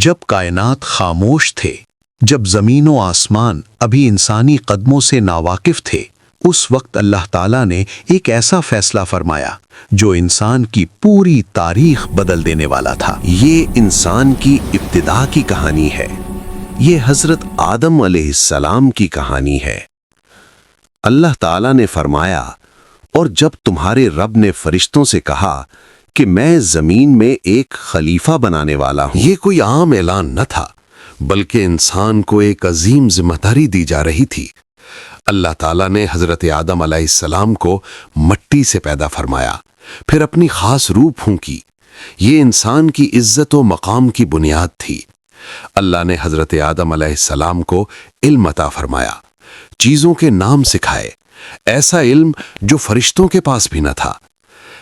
جب کائنات خاموش تھے، جب زمین و آسمان ابھی انسانی قدموں سے ناواقف تھے، اس وقت اللہ تعالیٰ نے ایک ایسا فیصلہ فرمایا جو انسان کی پوری تاریخ بدل دینے والا تھا۔ یہ انسان کی ابتدا کی کہانی ہے۔ یہ حضرت آدم علیہ السلام کی کہانی ہے۔ اللہ تعالیٰ نے فرمایا، اور جب تمہارے رب نے فرشتوں سے کہا کہ میں زمین میں ایک خلیفہ بنانے والا ہوں، یہ کوئی عام اعلان نہ تھا، بلکہ انسان کو ایک عظیم ذمہ داری دی جا رہی تھی۔ اللہ تعالیٰ نے حضرت آدم علیہ السلام کو مٹی سے پیدا فرمایا، پھر اپنی خاص روح پھونکی۔ یہ انسان کی عزت و مقام کی بنیاد تھی۔ اللہ نے حضرت آدم علیہ السلام کو علم عطا فرمایا، چیزوں کے نام سکھائے، ایسا علم جو فرشتوں کے پاس بھی نہ تھا۔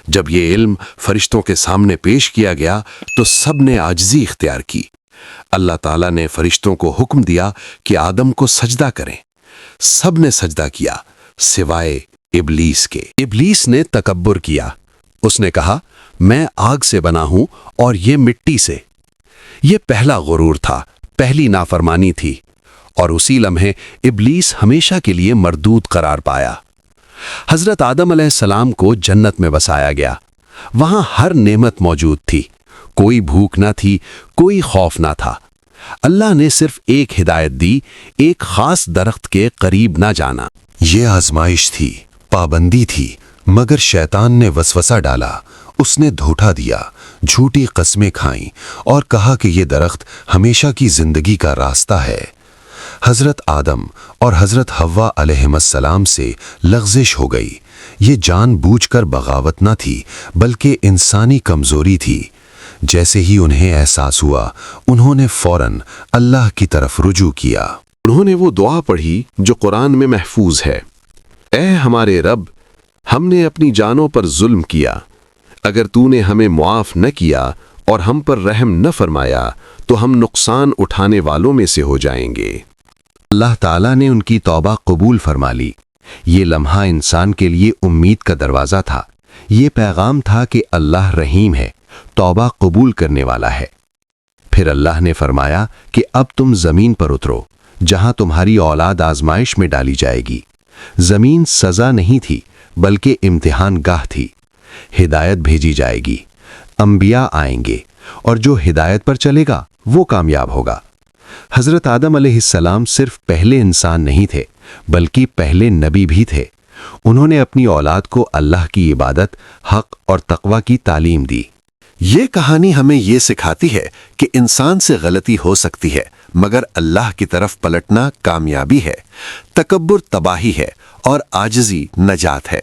جب یہ علم فرشتوں کے سامنے پیش کیا گیا تو سب نے عاجزی اختیار کی۔ اللہ تعالیٰ نے فرشتوں کو حکم دیا کہ آدم کو سجدہ کریں۔ سب نے سجدہ کیا سوائے ابلیس کے۔ ابلیس نے تکبر کیا۔ اس نے کہا، میں آگ سے بنا ہوں اور یہ مٹی سے۔ یہ پہلا غرور تھا، پہلی نافرمانی تھی، اور اسی لمحے ابلیس ہمیشہ کے لیے مردود قرار پایا۔ حضرت آدم علیہ السلام کو جنت میں بسایا گیا۔ وہاں ہر نعمت موجود تھی، کوئی بھوک نہ تھی، کوئی خوف نہ تھا۔ اللہ نے صرف ایک ہدایت دی، ایک خاص درخت کے قریب نہ جانا۔ یہ آزمائش تھی، پابندی تھی، مگر شیطان نے وسوسہ ڈالا۔ اس نے دھوکہ دیا، جھوٹی قسمیں کھائیں اور کہا کہ یہ درخت ہمیشہ کی زندگی کا راستہ ہے۔ حضرت آدم اور حضرت حوا علیہ السلام سے لغزش ہو گئی۔ یہ جان بوجھ کر بغاوت نہ تھی، بلکہ انسانی کمزوری تھی۔ جیسے ہی انہیں احساس ہوا، انہوں نے فوراً اللہ کی طرف رجوع کیا۔ انہوں نے وہ دعا پڑھی جو قرآن میں محفوظ ہے، اے ہمارے رب، ہم نے اپنی جانوں پر ظلم کیا۔ اگر تو نے ہمیں معاف نہ کیا اور ہم پر رحم نہ فرمایا تو ہم نقصان اٹھانے والوں میں سے ہو جائیں گے۔ اللہ تعالیٰ نے ان کی توبہ قبول فرما لی۔ یہ لمحہ انسان کے لیے امید کا دروازہ تھا۔ یہ پیغام تھا کہ اللہ رحیم ہے، توبہ قبول کرنے والا ہے۔ پھر اللہ نے فرمایا کہ اب تم زمین پر اترو، جہاں تمہاری اولاد آزمائش میں ڈالی جائے گی۔ زمین سزا نہیں تھی، بلکہ امتحان گاہ تھی۔ ہدایت بھیجی جائے گی، انبیاء آئیں گے، اور جو ہدایت پر چلے گا وہ کامیاب ہوگا۔ حضرت آدم علیہ السلام صرف پہلے انسان نہیں تھے، بلکہ پہلے نبی بھی تھے۔ انہوں نے اپنی اولاد کو اللہ کی عبادت، حق اور تقوی کی تعلیم دی۔ یہ کہانی ہمیں یہ سکھاتی ہے کہ انسان سے غلطی ہو سکتی ہے، مگر اللہ کی طرف پلٹنا کامیابی ہے۔ تکبر تباہی ہے اور عاجزی نجات ہے۔